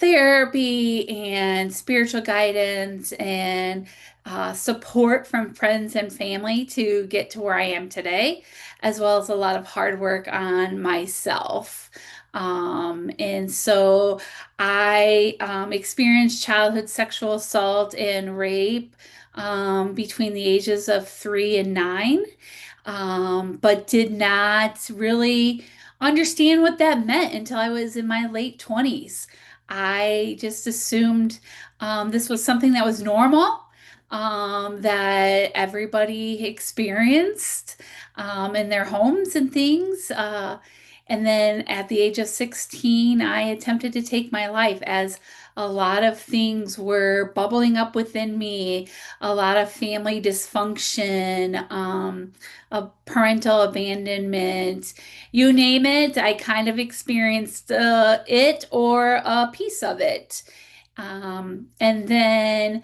therapy and spiritual guidance and support from friends and family to get to where I am today, as well as a lot of hard work on myself. And so I experienced childhood sexual assault and rape between the ages of 3 and 9, but did not really understand what that meant until I was in my late 20s. I just assumed this was something that was normal, that everybody experienced in their homes and things. And then at the age of 16, I attempted to take my life as a lot of things were bubbling up within me, a lot of family dysfunction, of parental abandonment, you name it. I kind of experienced it or a piece of it. And then,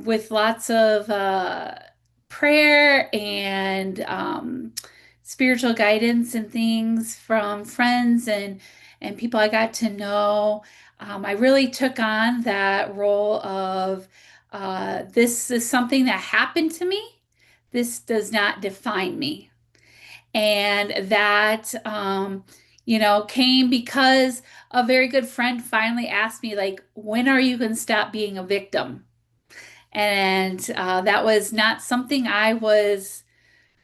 with lots of prayer and spiritual guidance and things from friends and people I got to know, I really took on that role of this is something that happened to me. This does not define me. And that, came because a very good friend finally asked me, like, when are you going to stop being a victim? And that was not something I was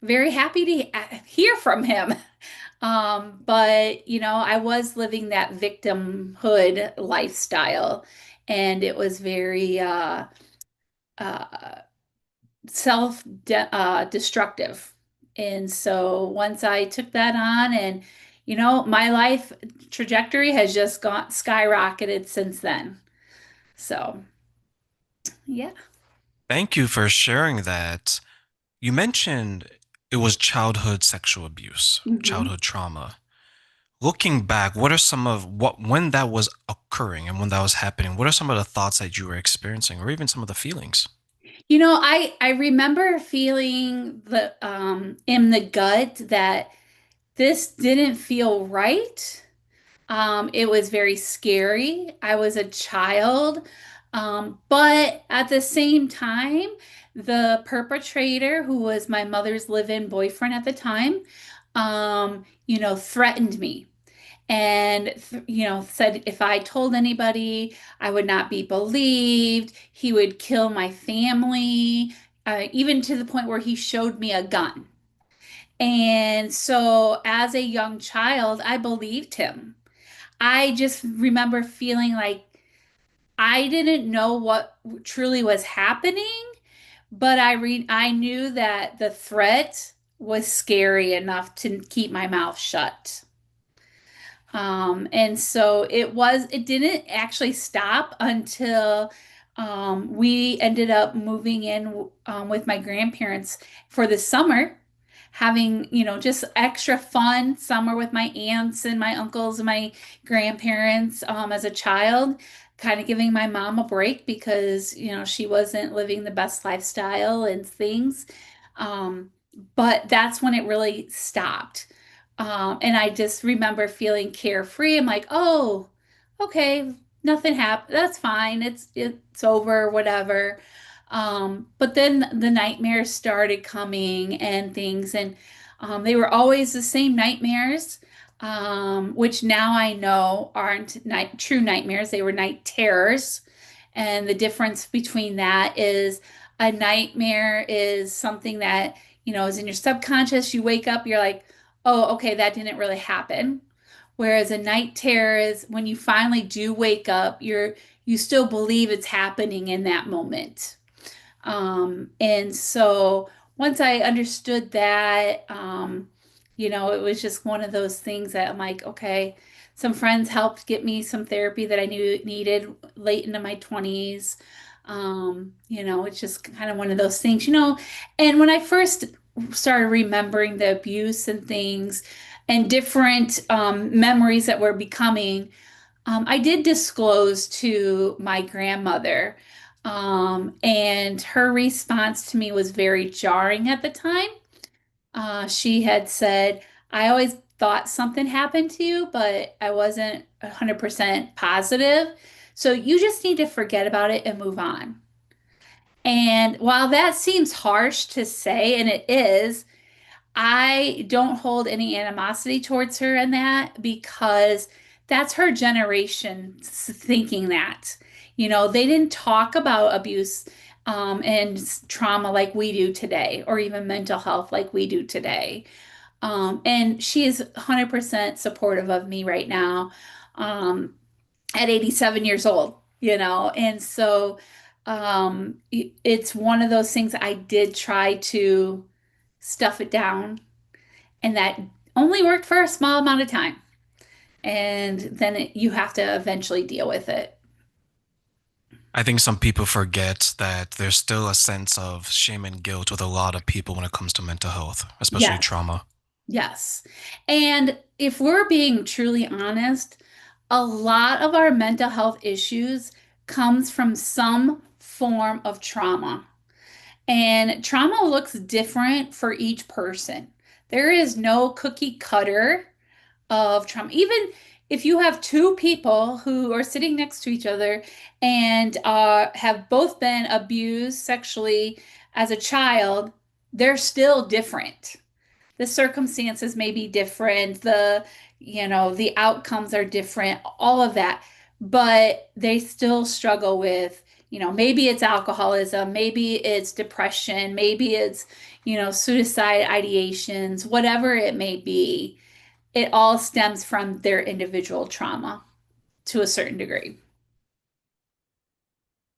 very happy to hear from him. But, I was living that victimhood lifestyle, and it was very uh, self destructive. And so once I took that on, and my life trajectory has just gone skyrocketed since then. So, yeah. Thank you for sharing that. You mentioned it was childhood sexual abuse, Mhm. childhood trauma. Looking back, what are some of what when that was occurring and when that was happening, what are some of the thoughts that you were experiencing or even some of the feelings? I remember feeling the in the gut that this didn't feel right. It was very scary. I was a child. But at the same time, the perpetrator, who was my mother's live-in boyfriend at the time, threatened me and, said if I told anybody, I would not be believed. He would kill my family, even to the point where he showed me a gun. And so, as a young child, I believed him. I just remember feeling like I didn't know what truly was happening, but I knew that the threat was scary enough to keep my mouth shut. And so it didn't actually stop until we ended up moving in with my grandparents for the summer, having, just extra fun summer with my aunts and my uncles and my grandparents as a child, kind of giving my mom a break because, she wasn't living the best lifestyle and things. Um, but that's when it really stopped. And I just remember feeling carefree. I'm like, oh, okay, nothing happened. That's fine. It's over, whatever. But then the nightmares started coming and things, and they were always the same nightmares, which now I know aren't true nightmares. They were night terrors. And the difference between that is a nightmare is something that, is in your subconscious. You wake up, you're like, oh, okay, that didn't really happen. Whereas a night terror is when you finally do wake up, you still believe it's happening in that moment. And so once I understood that, it was just one of those things that I'm like, okay, some friends helped get me some therapy that I knew needed late into my 20s. It's just kind of one of those things, and when I first started remembering the abuse and things and different memories that were becoming, I did disclose to my grandmother, and her response to me was very jarring at the time. She had said, I always thought something happened to you, but I wasn't 100% positive. So you just need to forget about it and move on. And while that seems harsh to say, and it is, I don't hold any animosity towards her in that because that's her generation thinking that. They didn't talk about abuse and trauma like we do today, or even mental health like we do today. And she is 100% supportive of me right now at 87 years old, And so it's one of those things I did try to stuff it down, and that only worked for a small amount of time. And then you have to eventually deal with it. I think some people forget that there's still a sense of shame and guilt with a lot of people when it comes to mental health, especially Yes, trauma. yes. And if we're being truly honest, a lot of our mental health issues comes from some form of trauma. And trauma looks different for each person. There is no cookie cutter of trauma. Even if you have two people who are sitting next to each other and have both been abused sexually as a child, they're still different. The circumstances may be different, the outcomes are different, all of that, but they still struggle with, maybe it's alcoholism, maybe it's depression, maybe it's, suicide ideations, whatever it may be. It all stems from their individual trauma to a certain degree.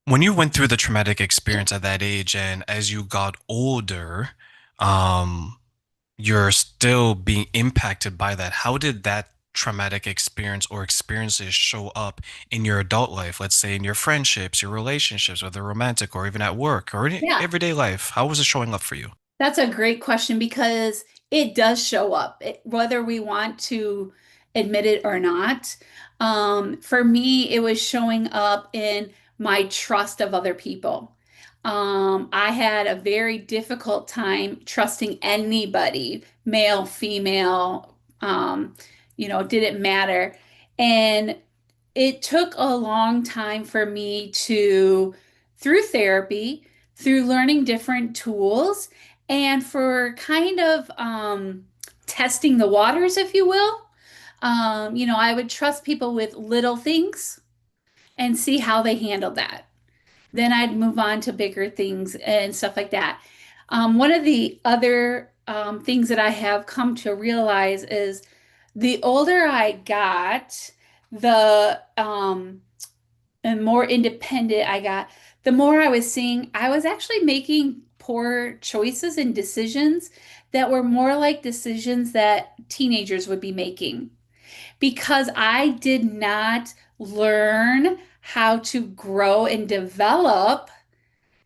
When you went through the traumatic experience at that age and as you got older, um, you're still being impacted by that. How did that traumatic experience or experiences show up in your adult life? Let's say in your friendships, your relationships, whether romantic or even at work or in Yeah. everyday life. How was it showing up for you? That's a great question because it does show up, whether we want to admit it or not. For me, it was showing up in my trust of other people. I had a very difficult time trusting anybody, male, female, it didn't matter. And it took a long time for me to, through therapy, through learning different tools, and for kind of testing the waters, if you will. I would trust people with little things and see how they handled that. Then I'd move on to bigger things and stuff like that. One of the other things that I have come to realize is the older I got, the and more independent I got, the more I was seeing I was actually making poor choices and decisions that were more like decisions that teenagers would be making because I did not learn how to grow and develop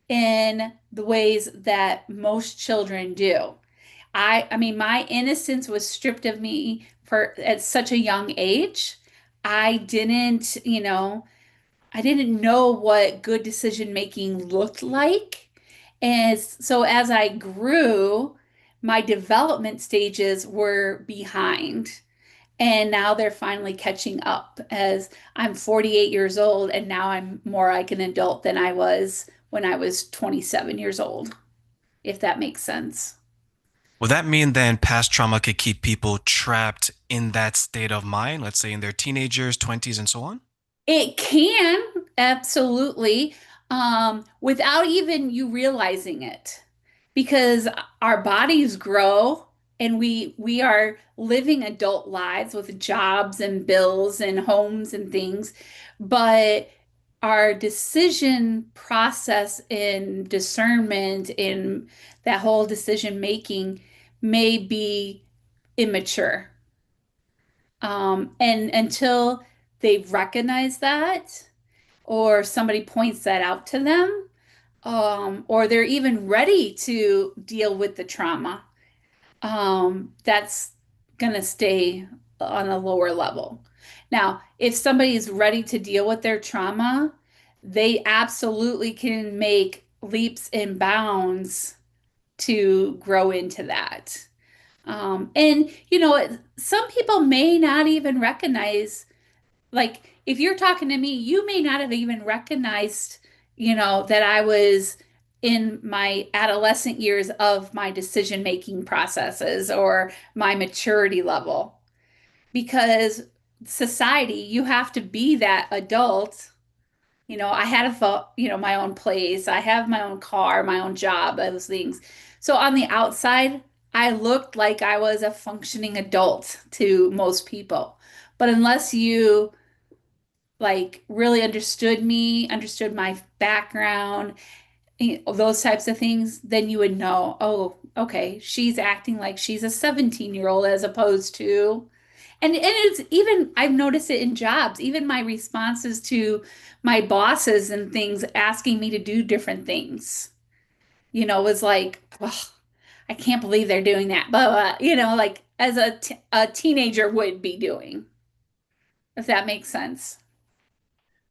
in the ways that most children do. I mean my innocence was stripped of me for at such a young age. I didn't, I didn't know what good decision making looked like. And so as I grew, my development stages were behind. And now they're finally catching up as I'm 48 years old and now I'm more like an adult than I was when I was 27 years old, if that makes sense. Would that mean then past trauma could keep people trapped in that state of mind, let's say in their teenagers, 20s, and so on? It can, absolutely, without even you realizing it, because our bodies grow and we are living adult lives with jobs and bills and homes and things, but our decision process and discernment in that whole decision making may be immature. And until they recognize that, or somebody points that out to them, or they're even ready to deal with the trauma, that's going to stay on a lower level. Now, if somebody is ready to deal with their trauma, they absolutely can make leaps and bounds to grow into that. And, some people may not even recognize, like, if you're talking to me, you may not have even recognized, that I was in my adolescent years of my decision-making processes or my maturity level. Because society, you have to be that adult. I had my own place. I have my own car, my own job, those things. So on the outside, I looked like I was a functioning adult to most people. But unless you like really understood me, understood my background, those types of things, then you would know, oh, okay, she's acting like she's a 17-year-old as opposed to, and it's even, I've noticed it in jobs, even my responses to my bosses and things asking me to do different things, was like, oh, I can't believe they're doing that, but like as a teenager would be doing, if that makes sense.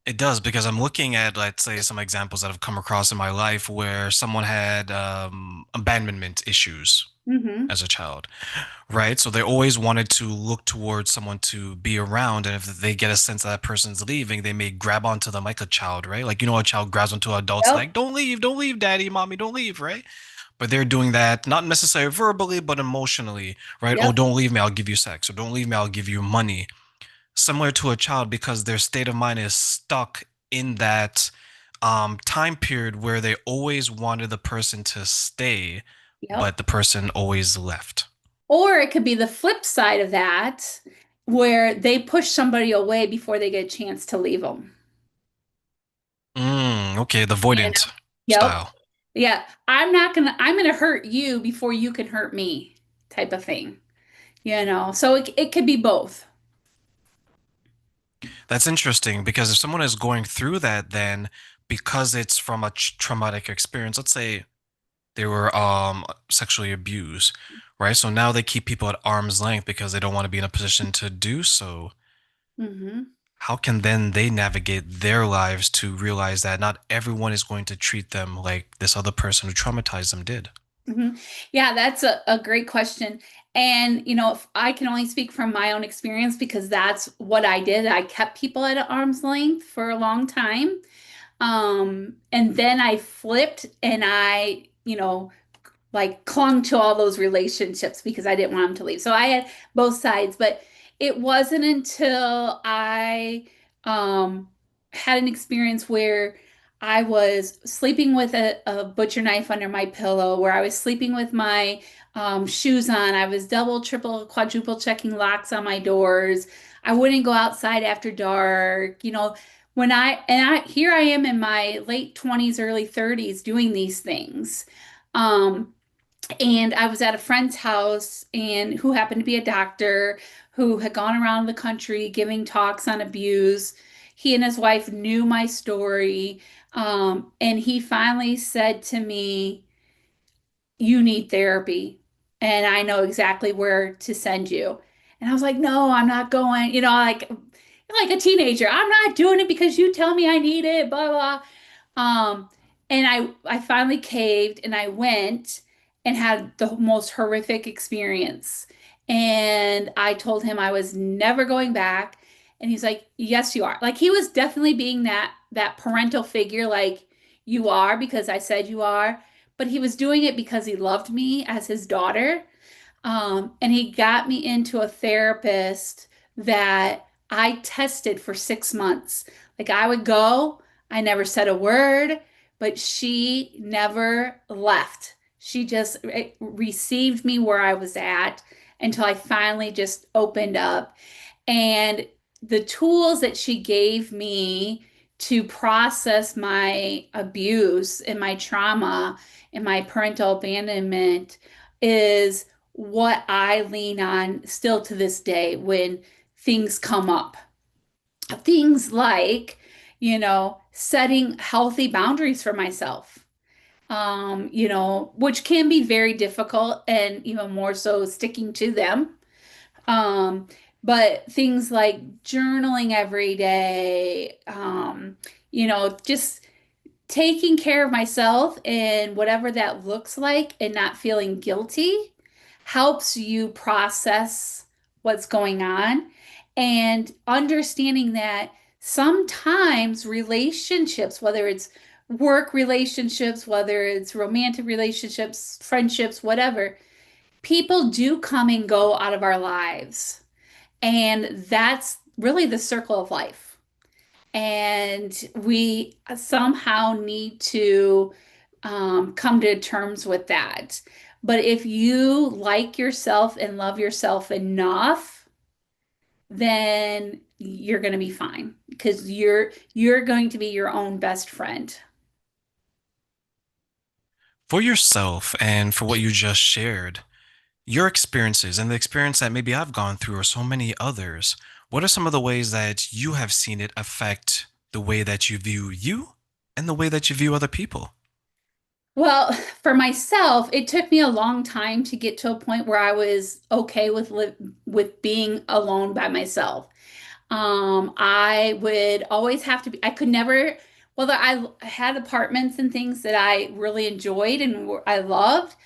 It does because I'm looking at, let's say, some examples that I've come across in my life where someone had abandonment issues Hmm. as a child, right? So they always wanted to look towards someone to be around, and if they get a sense that that person's leaving, they may grab onto them like a child, right? Like a child grabs onto adults like, Yep. don't leave, daddy, mommy, don't leave, right? But they're doing that not necessarily verbally, but emotionally, right? Oh, Yep. don't leave me, I'll give you sex, or don't leave me, I'll give you money. Similar to a child because their state of mind is stuck in that time period where they always wanted the person to stay, Yep. but the person always left. Or it could be the flip side of that, where they push somebody away before they get a chance to leave them. Okay, the You know? avoidant Yep. style. Yeah. I'm gonna hurt you before you can hurt me, type of thing. So it could be both. That's interesting because if someone is going through that, then because it's from a traumatic experience, let's say they were sexually abused, right? So now they keep people at arm's length because they don't want to be in a position to do so. Hmm. How can then they navigate their lives to realize that not everyone is going to treat them like this other person who traumatized them did? Hmm. Yeah, that's a great question. And, if I can only speak from my own experience because that's what I did. I kept people at arm's length for a long time. And then I flipped and I, like clung to all those relationships because I didn't want them to leave. So I had both sides, but it wasn't until I had an experience where I was sleeping with a butcher knife under my pillow, where I was sleeping with my shoes on. I was double, triple, quadruple checking locks on my doors. I wouldn't go outside after dark. Here I am in my late 20s, early 30s doing these things. Um, and I was at a friend's house and who happened to be a doctor who had gone around the country giving talks on abuse. He and his wife knew my story. And he finally said to me, "You need therapy, and I know exactly where to send you." And I was like, "No, I'm not going." Like a teenager, I'm not doing it because you tell me I need it, blah blah. And I finally caved and I went and had the most horrific experience. And I told him I was never going back. And he's like, "Yes, you are." Like he was definitely being that parental figure, like you are because I said you are. But he was doing it because he loved me as his daughter. And he got me into a therapist that I tested for 6 months. Like I would go, I never said a word, but she never left. She just received me where I was at until I finally just opened up. And the tools that she gave me to process my abuse and my trauma and my parental abandonment is what I lean on still to this day when things come up. Things like, setting healthy boundaries for myself, which can be very difficult and even more so sticking to them. Um, but things like journaling every day, just taking care of myself and whatever that looks like and not feeling guilty. helps you process what's going on and understanding that sometimes relationships, whether it's work relationships, whether it's romantic relationships, friendships, whatever, people do come and go out of our lives. And that's really the circle of life. And we somehow need to come to terms with that. But if you like yourself and love yourself enough, then you're going to be fine because you're going to be your own best friend. For yourself and for what you just shared, your experiences and the experience that maybe I've gone through or so many others, what are some of the ways that you have seen it affect the way that you view you and the way that you view other people? Well, for myself, it took me a long time to get to a point where I was okay with being alone by myself. I would always have to be, I could never, whether I had apartments and things that I really enjoyed and I loved,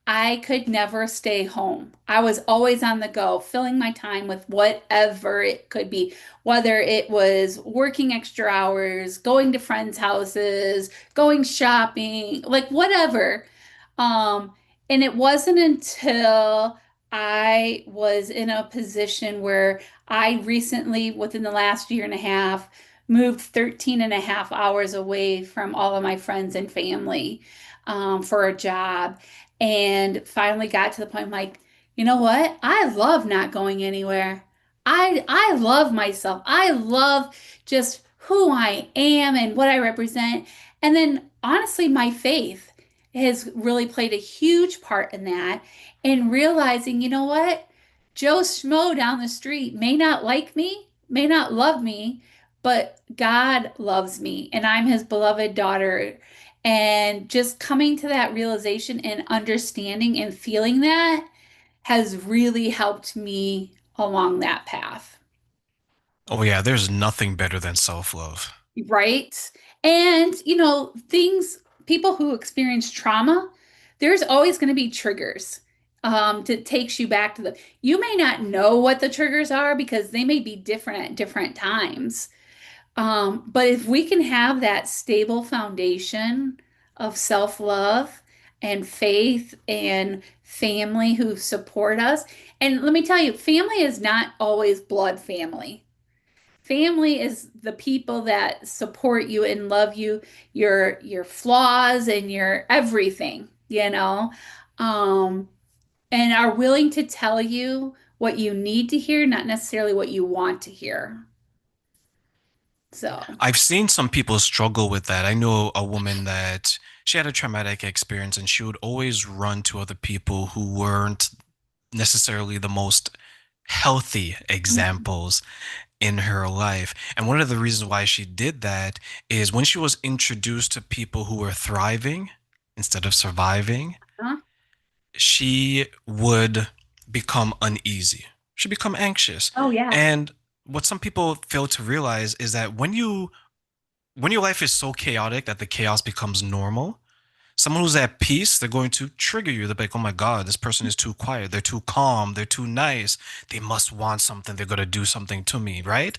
I could never stay home. I was always on the go, filling my time with whatever it could be, whether it was working extra hours, going to friends' houses, going shopping, like whatever. Um, and it wasn't until I was in a position where I recently, within the last year and a half, moved 13 and a half hours away from all of my friends and family for a job and finally got to the point I'm like, you know what? I love not going anywhere. I love myself. I love just who I am and what I represent. And then honestly, my faith has really played a huge part in that and realizing, you know what? Joe Schmo down the street may not like me, may not love me, but God loves me and I'm his beloved daughter. And just coming to that realization and understanding and feeling that has really helped me along that path. Oh, yeah, there's nothing better than self-love. Right? And, things, people who experience trauma, there's always going to be triggers that takes you back to the, you may not know what the triggers are because they may be different at different times. But if we can have that stable foundation of self-love and faith and family who support us, and let me tell you, family is not always blood family. Family is the people that support you and love you, your flaws and your everything, and are willing to tell you what you need to hear, not necessarily what you want to hear. So, I've seen some people struggle with that. I know a woman that she had a traumatic experience and she would always run to other people who weren't necessarily the most healthy mhm. examples in her life. And one of the reasons why she did that is when she was introduced to people who were thriving instead of surviving, Huh? she would become uneasy. She'd become anxious. Oh yeah. And what some people fail to realize is that when your life is so chaotic that the chaos becomes normal, someone who's at peace, they're going to trigger you. They're like, oh my God, this person is too quiet. They're too calm. They're too nice. They must want something. They're going to do something to me, right?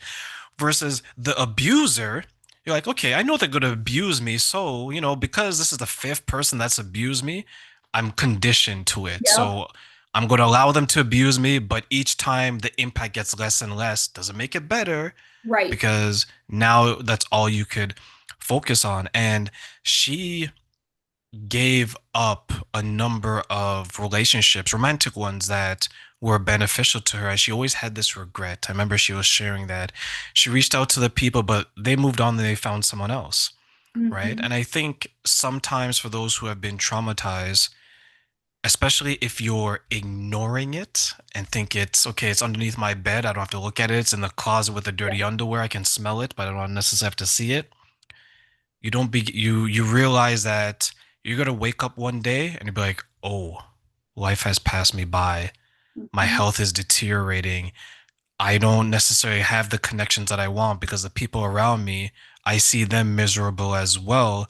Versus the abuser, you're like, okay, I know they're going to abuse me. So, because this is the fifth person that's abused me, I'm conditioned to it. Yep. So I'm going to allow them to abuse me. But each time the impact gets less and less, doesn't make it better Right. because now that's all you could focus on. And she gave up a number of relationships, romantic ones that were beneficial to her. And she always had this regret. I remember she was sharing that she reached out to the people, but they moved on and they found someone else. Right. Hmm. And I think sometimes for those who have been traumatized, especially if you're ignoring it and think it's okay, it's underneath my bed. I don't have to look at it. It's in the closet with the dirty Yeah. underwear. I can smell it, but I don't necessarily have to see it. You don't be you realize that you're gonna wake up one day and you'll be like, oh, life has passed me by. My Hmm. health is deteriorating. I don't necessarily have the connections that I want because the people around me, I see them miserable as well.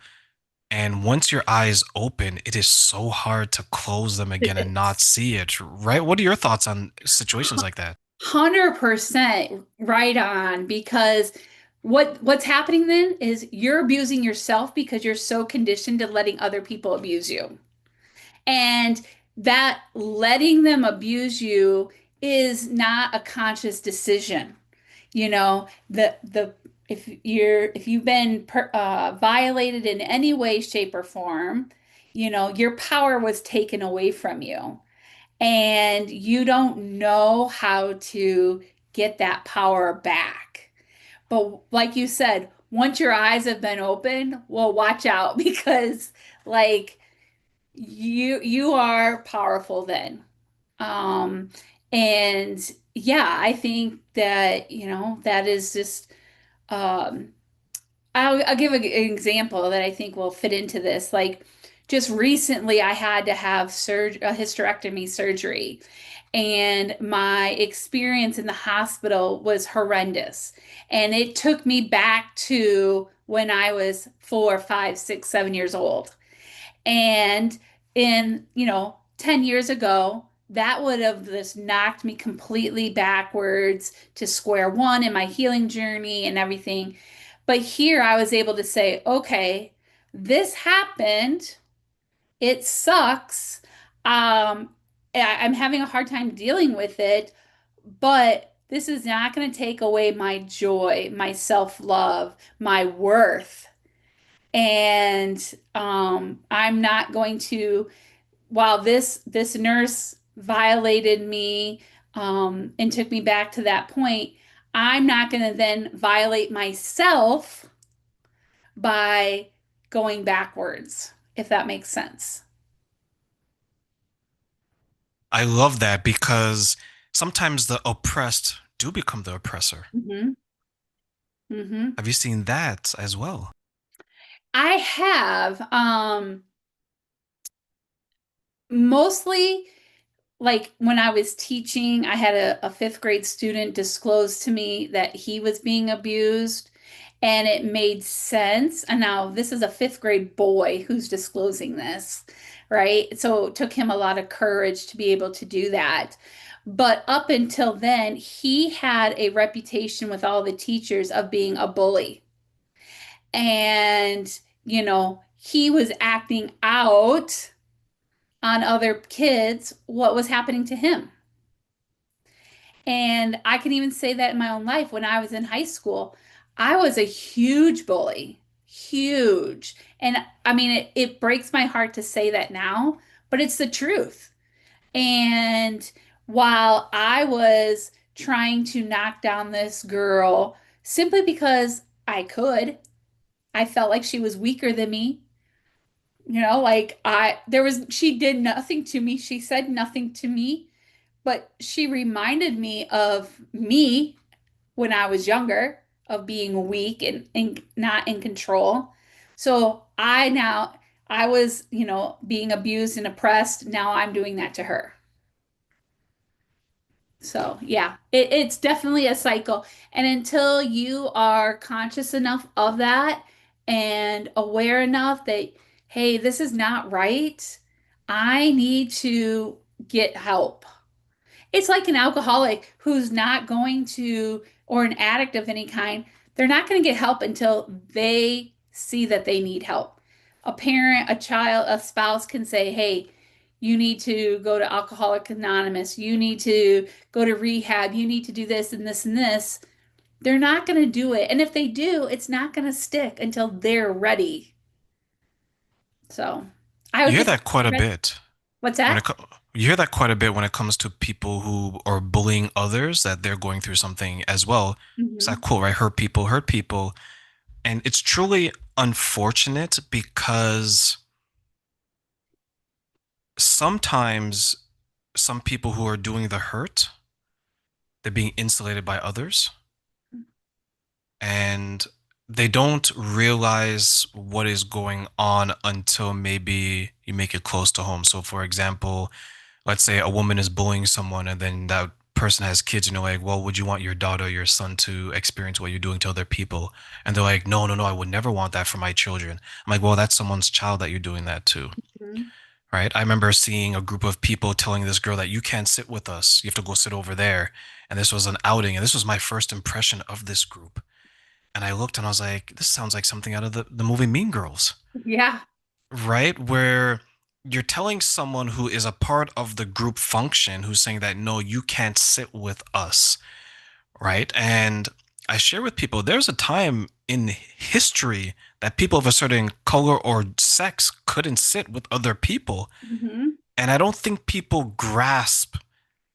And once your eyes open, it is so hard to close them again and not see it, right? What are your thoughts on situations like that? 100% right on, because what's happening then is you're abusing yourself because you're so conditioned to letting other people abuse you. And that letting them abuse you is not a conscious decision. The if you've been violated in any way, shape, or form, your power was taken away from you, and you don't know how to get that power back. But like you said, once your eyes have been opened, well, watch out because like you are powerful then. Um, and yeah, I think that, that is just, um, I'll give an example that I think will fit into this. Like just recently, I had to have a hysterectomy surgery, and my experience in the hospital was horrendous. And it took me back to when I was 4, 5, 6, 7 years old. And in, 10 years ago, that would have just knocked me completely backwards to square one in my healing journey and everything. But here I was able to say, okay, this happened. It sucks. I'm having a hard time dealing with it, but this is not going to take away my joy, my self-love, my worth. And I'm not going to, while this nurse violated me and took me back to that point, I'm not going to then violate myself by going backwards, if that makes sense. I love that because sometimes the oppressed do become the oppressor. Hmm. Hmm. Have you seen that as well? I have mostly like when I was teaching, I had a fifth grade student disclose to me that he was being abused, and it made sense. And now this is a fifth grade boy who's disclosing this, right? So it took him a lot of courage to be able to do that. But up until then, he had a reputation with all the teachers of being a bully. And, he was acting out on other kids what was happening to him. And I can even say that in my own life. When I was in high school, I was a huge bully, huge. And I mean, it breaks my heart to say that now, but it's the truth. And while I was trying to knock down this girl simply because I could, I felt like she was weaker than me. Like she did nothing to me. She said nothing to me, but she reminded me of me when I was younger, of being weak and not in control. So I was, being abused and oppressed. Now I'm doing that to her. So yeah, it's definitely a cycle. And until you are conscious enough of that and aware enough that, hey, this is not right, I need to get help. It's like an alcoholic who's not going to, or an addict of any kind, they're not going to get help until they see that they need help. A parent, a child, a spouse can say, hey, you need to go to Alcoholics Anonymous. You need to go to rehab. You need to do this and this and this. They're not going to do it. And if they do, it's not going to stick until they're ready. So I You would hear just, that quite a bit what's when that? you hear that quite a bit when it comes to people who are bullying others that they're going through something as well. It's that Hmm. cool, right? Hurt people. And it's truly unfortunate because sometimes some people who are doing the hurt, they're being insulated by others and they don't realize what is going on until maybe you make it close to home. So, for example, let's say a woman is bullying someone and then that person has kids, like, well, would you want your daughter or your son to experience what you're doing to other people? And they're like, no, no, no, I would never want that for my children. I'm like, well, that's someone's child that you're doing that to, Mhm. right? I remember seeing a group of people telling this girl that you can't sit with us. You have to go sit over there. And this was an outing. And this was my first impression of this group. And I looked and I was like, this sounds like something out of the movie Mean Girls, Yeah. right? Where you're telling someone who is a part of the group function who's saying that, no, you can't sit with us, right? And I share with people there's a time in history that people of a certain color or sex couldn't sit with other people. Hmm. And I don't think people grasp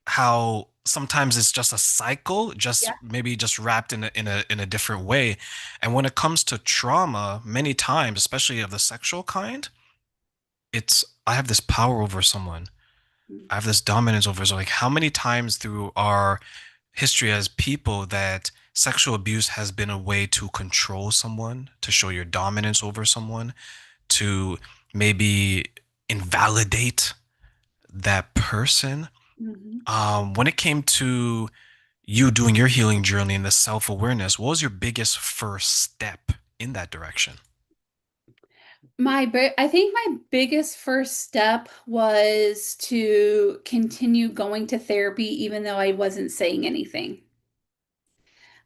how sometimes it's just a cycle, just Yeah. maybe just wrapped in a different way. And when it comes to trauma, many times, especially of the sexual kind, it's I have this power over someone. I have this dominance over someone. Like how many times through our history as people that sexual abuse has been a way to control someone, to show your dominance over someone, to maybe invalidate that person. Hmm. When it came to you doing your healing journey and the self-awareness, what was your biggest first step in that direction? I think my biggest first step was to continue going to therapy, even though I wasn't saying anything.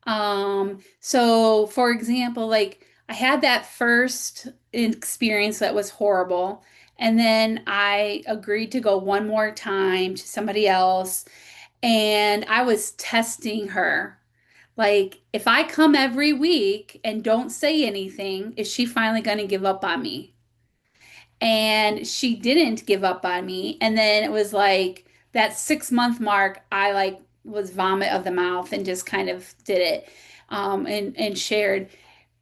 So for example, like I had that first experience that was horrible, and then I agreed to go one more time to somebody else, and I was testing her. Like, if I come every week and don't say anything, is she finally going to give up on me? And she didn't give up on me. And then it was like that 6 month mark, I like was vomit of the mouth and just kind of did it, and shared.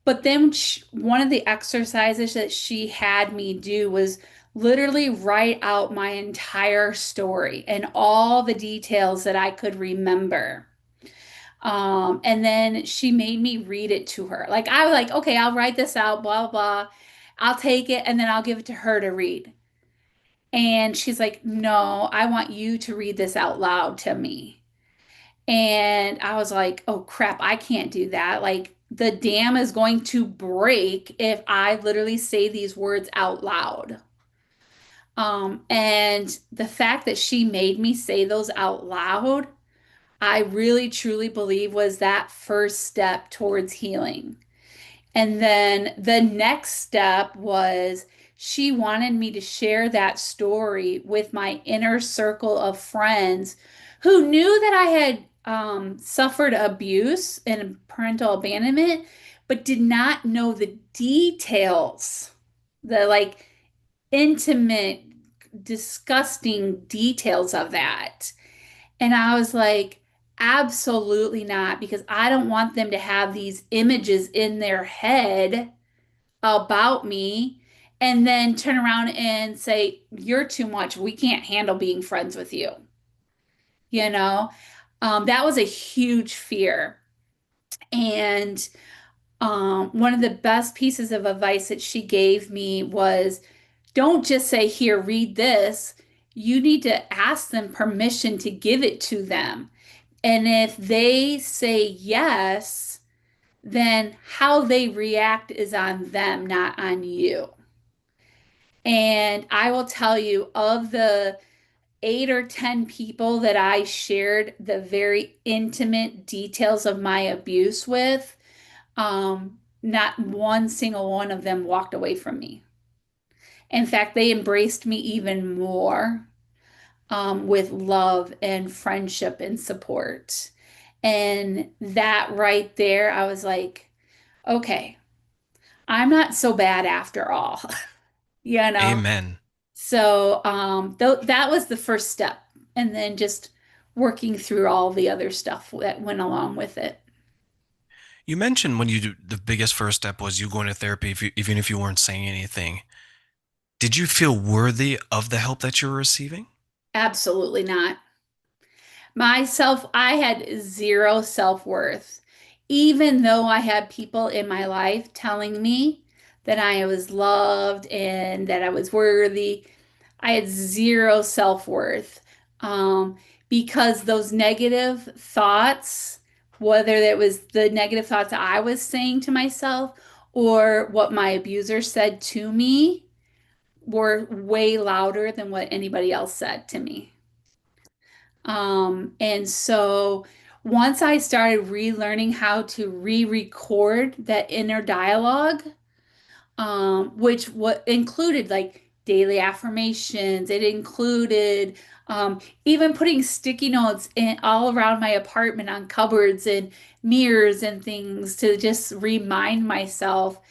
But then one of the exercises that she had me do was literally write out my entire story and all the details that I could remember. And then she made me read it to her. Like I was like, okay, I'll write this out, blah, blah, blah. I'll take it and then I'll give it to her to read. And she's like, no, I want you to read this out loud to me. And I was like, oh crap, I can't do that. Like the dam is going to break if I literally say these words out loud. And the fact that she made me say those out loud, I really truly believe was that first step towards healing. And then the next step was she wanted me to share that story with my inner circle of friends who knew that I had suffered abuse and parental abandonment, but did not know the details, the like intimate, disgusting details of that. And I was like, absolutely not, because I don't want them to have these images in their head about me and then turn around and say, you're too much. We can't handle being friends with you. You know, that was a huge fear. And one of the best pieces of advice that she gave me was don't just say, here, read this. You need to ask them permission to give it to them. And if they say yes, then how they react is on them, not on you. And I will tell you, of the 8 or 10 people that I shared the very intimate details of my abuse with, not one single one of them walked away from me. In fact, they embraced me even more, with love and friendship and support. And that right there, I was like, okay, I'm not so bad after all, you know? Amen. So that was the first step. And then just working through all the other stuff that went along with it. You mentioned when the biggest first step was you going to therapy, even if you weren't saying anything. Did you feel worthy of the help that you were receiving? Absolutely not. I had zero self-worth, even though I had people in my life telling me that I was loved and that I was worthy. I had zero self-worth. because those negative thoughts, whether it was the negative thoughts I was saying to myself or what my abuser said to me, were way louder than what anybody else said to me. And so once I started relearning how to re-record that inner dialogue, which what included like daily affirmations. It included even putting sticky notes in all around my apartment on cupboards and mirrors and things to just remind myself.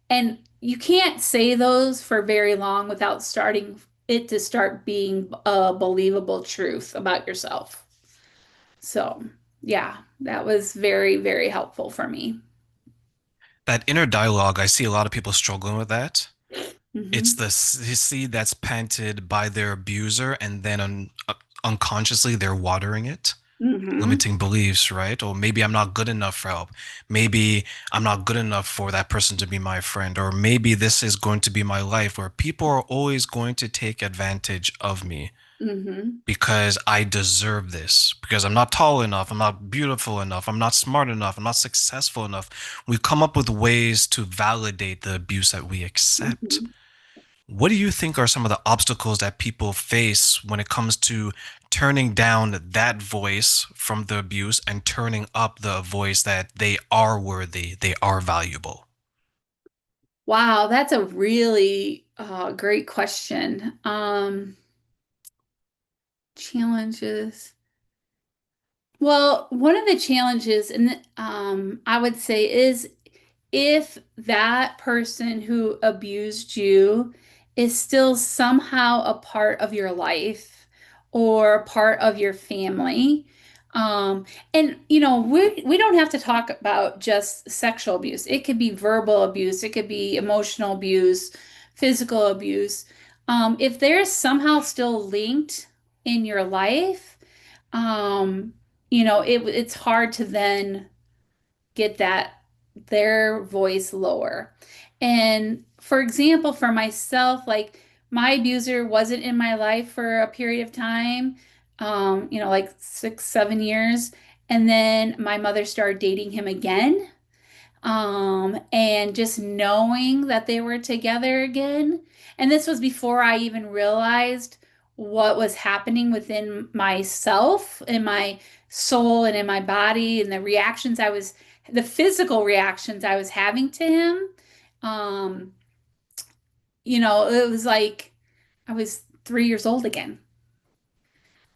And you can't say those for very long without starting it to start being a believable truth about yourself. So, yeah, that was very, very helpful for me. That inner dialogue, I see a lot of people struggling with that. It's Hmm. the seed that's planted by their abuser, and then unconsciously they're watering it. Hmm. Limiting beliefs, right? Or maybe I'm not good enough for help. Maybe I'm not good enough for that person to be my friend. Or maybe this is going to be my life where people are always going to take advantage of me Hmm. because I deserve this, because I'm not tall enough, I'm not beautiful enough, I'm not smart enough, I'm not successful enough. We come up with ways to validate the abuse that we accept. Hmm. What do you think are some of the obstacles that people face when it comes to turning down that voice from the abuse and turning up the voice that they are worthy, they are valuable? Wow, that's a really great question. Challenges. Well, one of the challenges, and I would say, is if that person who abused you is still somehow a part of your life or part of your family. Um, and we don't have to talk about just sexual abuse. It could be verbal abuse, it could be emotional abuse, physical abuse. If they're somehow still linked in your life, um, it's hard to then get their voice lower. And for example, for myself, like my abuser wasn't in my life for a period of time, like 6, 7 years. And then my mother started dating him again. And just knowing that they were together again. And this was before I even realized what was happening within myself, in my soul, and in my body, and the physical reactions I was having to him. Um, it was like I was 3 years old again.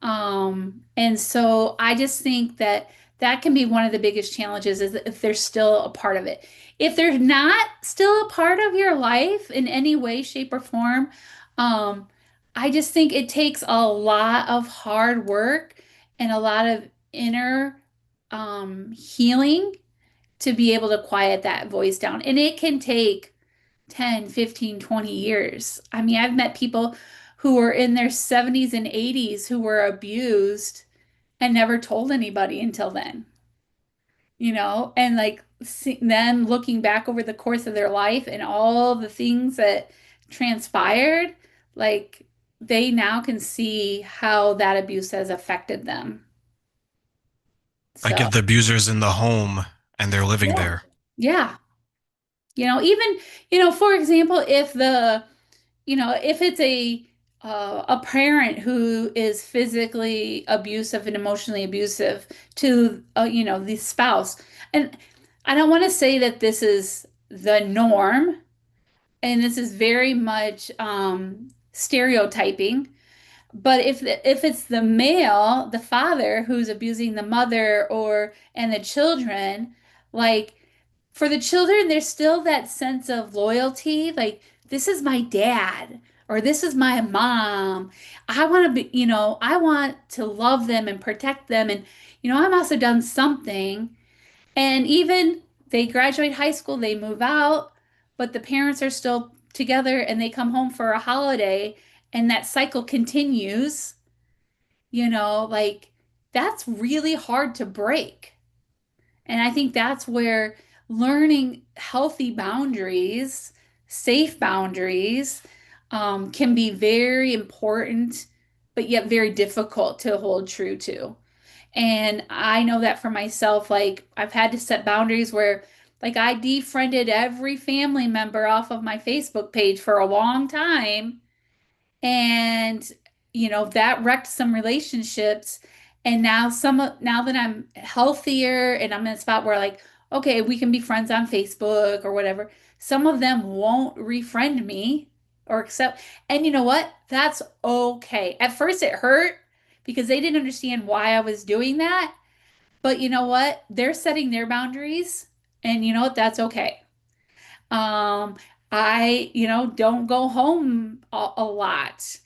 And so I just think that that can be one of the biggest challenges is if they're still a part of it. If they're not still a part of your life in any way, shape, or form, um, I just think it takes a lot of hard work and a lot of inner healing to be able to quiet that voice down. And it can take 10, 15, 20 years. I mean, I've met people who were in their 70s and 80s who were abused and never told anybody until then, and like then looking back over the course of their life and all the things that transpired, like they now can see how that abuse has affected them. Like So, if the abuser's in the home and they're living yeah. there. Yeah. Even, for example, if it's a parent who is physically abusive and emotionally abusive to the spouse, and I don't want to say that this is the norm, and this is very much stereotyping, but if it's the male, the father who's abusing the mother or and the children, like for the children, there's still that sense of loyalty. Like, this is my dad or this is my mom. I want to be, I want to love them and protect them. And, I must have done something. And even they graduate high school, they move out, but the parents are still together and they come home for a holiday and that cycle continues, like that's really hard to break. And I think that's where learning healthy boundaries, safe boundaries, can be very important but yet very difficult to hold true to. And I know that for myself, like I've had to set boundaries where like I defriended every family member off of my Facebook page for a long time. And that wrecked some relationships. And now that I'm healthier and I'm in a spot where like, okay, we can be friends on Facebook or whatever, some of them won't refriend me or accept. And you know what? That's okay. At first it hurt because they didn't understand why I was doing that. But you know what? They're setting their boundaries, and you know what? That's okay. Um, don't go home a lot,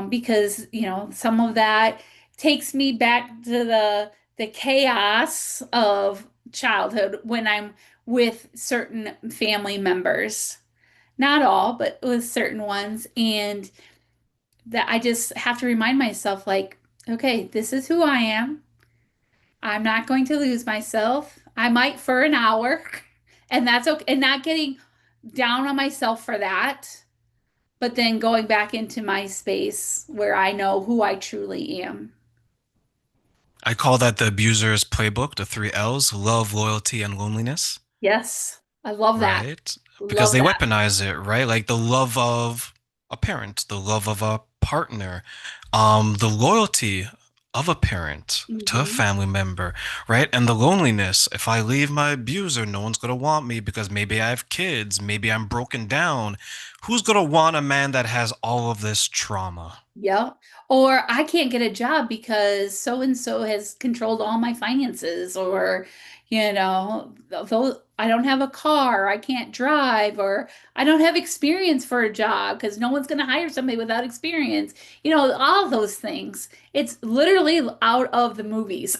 because, some of that takes me back to the chaos of childhood when I'm with certain family members. Not all, but with certain ones. And that I just have to remind myself, like, okay, this is who I am. I'm not going to lose myself. I might for an hour, and that's okay. And not getting down on myself for that, but then going back into my space where I know who I truly am. I call that the abuser's playbook, the three L's: love, loyalty, and loneliness. Yes, I love that. Right? Because Love they that. weaponize it, right? Like the love of a parent, the love of a partner, the loyalty of a parent to a Hmm. family member, right? And the loneliness. If I leave my abuser, no one's gonna want me because maybe I have kids, maybe I'm broken down. Who's gonna want a man that has all of this trauma? Yeah. Or I can't get a job because so and so has controlled all my finances, or, though I don't have a car, I can't drive, or I don't have experience for a job because no one's going to hire somebody without experience. All those things. It's literally out of the movies.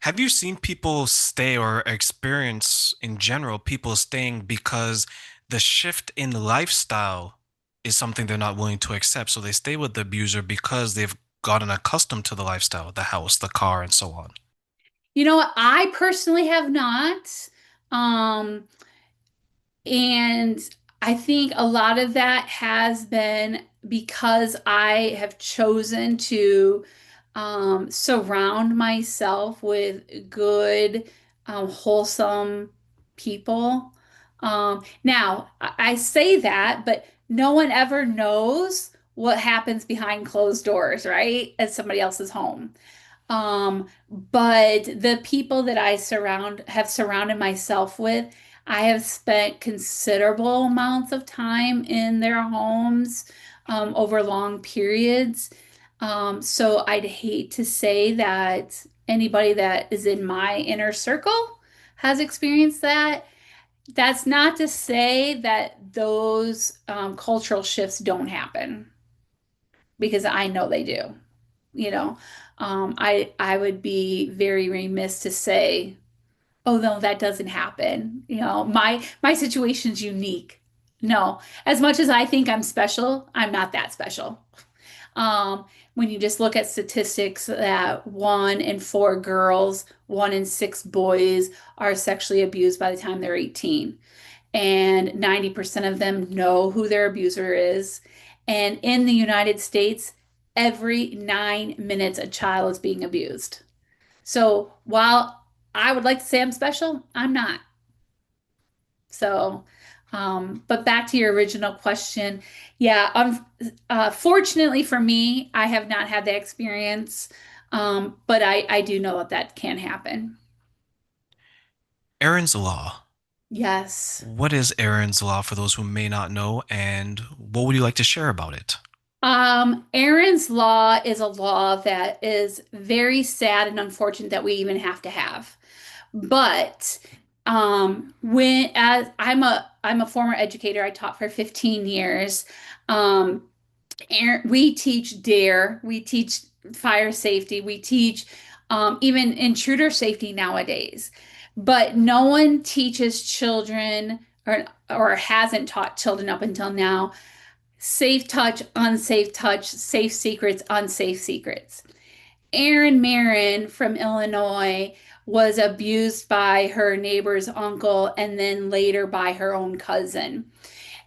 Have you seen people stay or experience in general people staying because the shift in lifestyle is something they're not willing to accept? So they stay with the abuser because they've gotten accustomed to the lifestyle, the house, the car, and so on. You know what? I personally have not. Um, And I think a lot of that has been because I have chosen to surround myself with good, wholesome people. Now, I say that, but no one ever knows what happens behind closed doors, right? At somebody else's home. But the people that have surrounded myself with, I have spent considerable amounts of time in their homes, over long periods. So I'd hate to say that anybody that is in my inner circle has experienced that. That's not to say that those cultural shifts don't happen, because I know they do. You know, I would be very remiss to say, oh no, that doesn't happen. My situation's unique. No, as much as I think I'm special, I'm not that special. Um, when you just look at statistics that 1 in 4 girls, 1 in 6 boys are sexually abused by the time they're 18, and 90% of them know who their abuser is. And in the United States, every 9 minutes, a child is being abused. So while I would like to say I'm special, I'm not. So, but back to your original question. Yeah, fortunately for me, I have not had that experience. But I do know that that can happen. Aaron's Law. Yes. What is Aaron's Law for those who may not know, and what would you like to share about it? Aaron's Law is a law that is very sad and unfortunate that we even have to have. But when as I'm a former educator, I taught for 15 years. Um, we teach DARE, we teach fire safety, we teach even intruder safety nowadays. But no one teaches children, or hasn't taught children up until now, safe touch, safe secrets, unsafe secrets. Erin Marin from Illinois was abused by her neighbor's uncle and then later by her own cousin.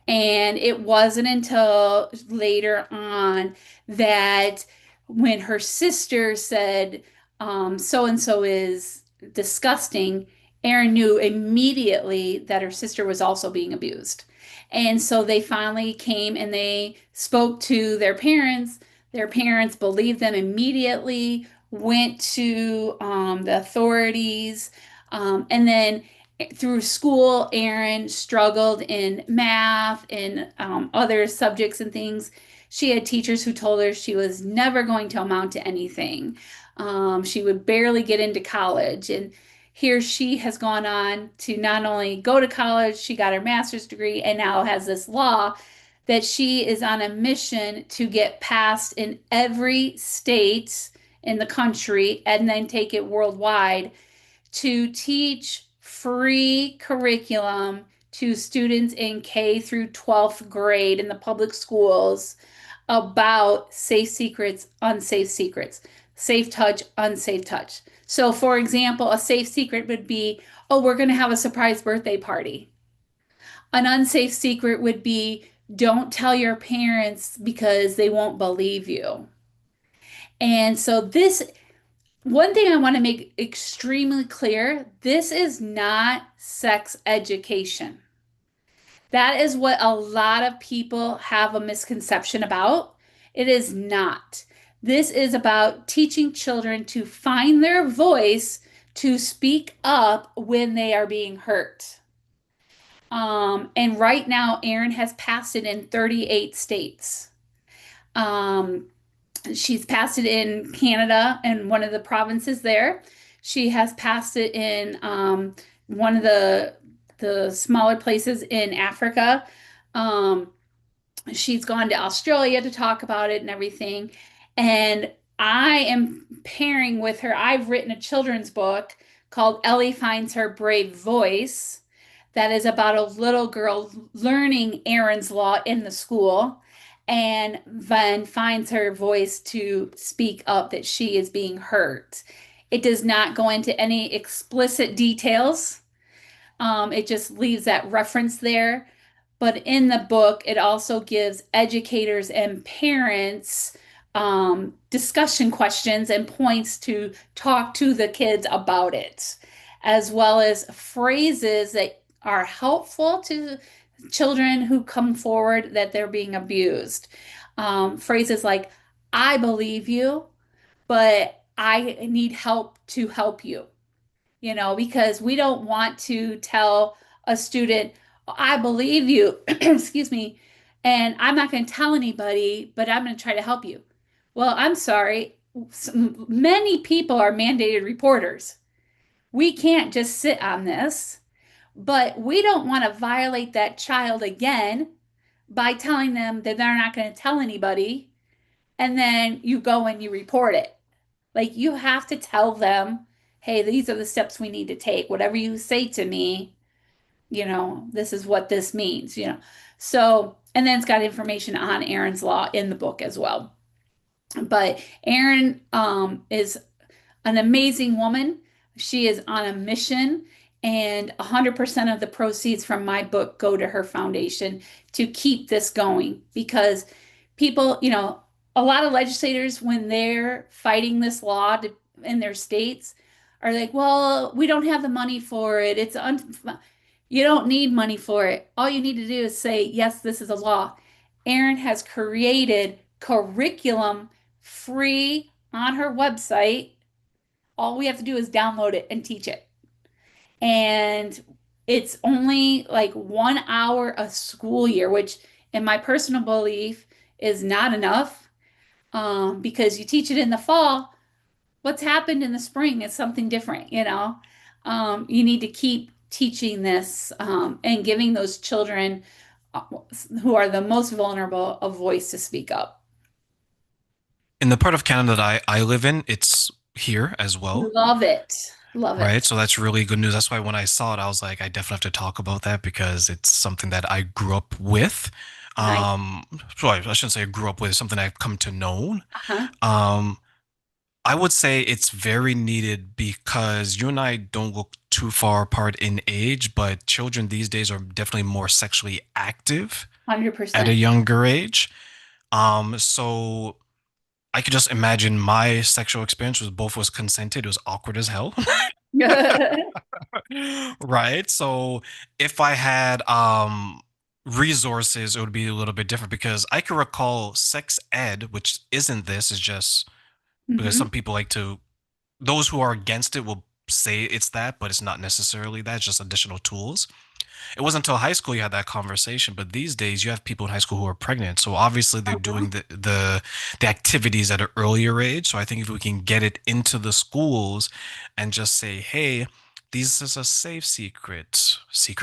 And it wasn't until later on that when her sister said, so and so is disgusting, Erin knew immediately that her sister was also being abused. And so they finally came and they spoke to their parents. Their parents believed them immediately, went to the authorities, and then through school, Erin struggled in math and other subjects and things. She had teachers who told her she was never going to amount to anything. She would barely get into college. And here she has gone on to not only go to college, she got her master's degree and now has this law that she is on a mission to get passed in every state in the country and then take it worldwide to teach free curriculum to students in K through 12th grade in the public schools about safe secrets, unsafe secrets, safe touch, unsafe touch. So, for example, a safe secret would be, oh, we're going to have a surprise birthday party. An unsafe secret would be, don't tell your parents because they won't believe you. And so, this one thing I want to make extremely clear, this is not sex education. That is what a lot of people have a misconception about. It is not. This is about teaching children to find their voice to speak up when they are being hurt. And right now, Erin has passed it in 38 states. Um, She's passed it in Canada and one of the provinces there. She has passed it in one of the smaller places in Africa. Um, she's gone to Australia to talk about it and everything. And I am pairing with her. I've written a children's book called Ellie Finds Her Brave Voice that is about a little girl learning Erin's Law in the school and then finds her voice to speak up that she is being hurt. It does not go into any explicit details. It just leaves that reference there. But in the book, it also gives educators and parents discussion questions and points to talk to the kids about it, as well as phrases that are helpful to children who come forward that they're being abused. Phrases like, I believe you, but I need help to help you, because we don't want to tell a student, I believe you, excuse me, and I'm not going to tell anybody, but I'm going to try to help you. Well, I'm sorry. Many people are mandated reporters. We can't just sit on this, but we don't want to violate that child again by telling them that they're not going to tell anybody, and then you go and you report it. Like you have to tell them, hey, these are the steps we need to take. Whatever you say to me, this is what this means. So, and then it's got information on Erin's Law in the book as well. But Erin is an amazing woman. She is on a mission, and 100% of the proceeds from my book go to her foundation to keep this going because people, a lot of legislators, when they're fighting this law in their states, are like, well, we don't have the money for it. You don't need money for it. All you need to do is say, yes, this is a law. Erin has created curriculum free on her website. All we have to do is download it and teach it. And it's only like 1 hour a school year, which in my personal belief is not enough because you teach it in the fall. What's happened in the spring is something different. You need to keep teaching this and giving those children uh, who are the most vulnerable a voice to speak up. In the part of Canada that I live in, it's here as well, Love it. Love right? it. So that's really good news. That's why when I saw it, I was like, I definitely have to talk about that because it's something that I grew up with. Nice. Um, sorry, I shouldn't say I grew up with, something I've come to know. Uh-huh. Um, I would say it's very needed because you and I don't look too far apart in age, but children these days are definitely more sexually active at a 100%. younger age. So I could just imagine my sexual experience was both was consented. It was awkward as hell. Right. So if I had resources, it would be a little bit different because I can recall sex ed, which isn't this, is just because some Hmm. people like to those who are against it will say it's that, but it's not necessarily that, it's just additional tools. It wasn't until high school you had that conversation, but these days you have people in high school who are pregnant. So obviously they're Uh-huh. doing the activities at an earlier age. So I think if we can get it into the schools and just say, hey, this is a safe secret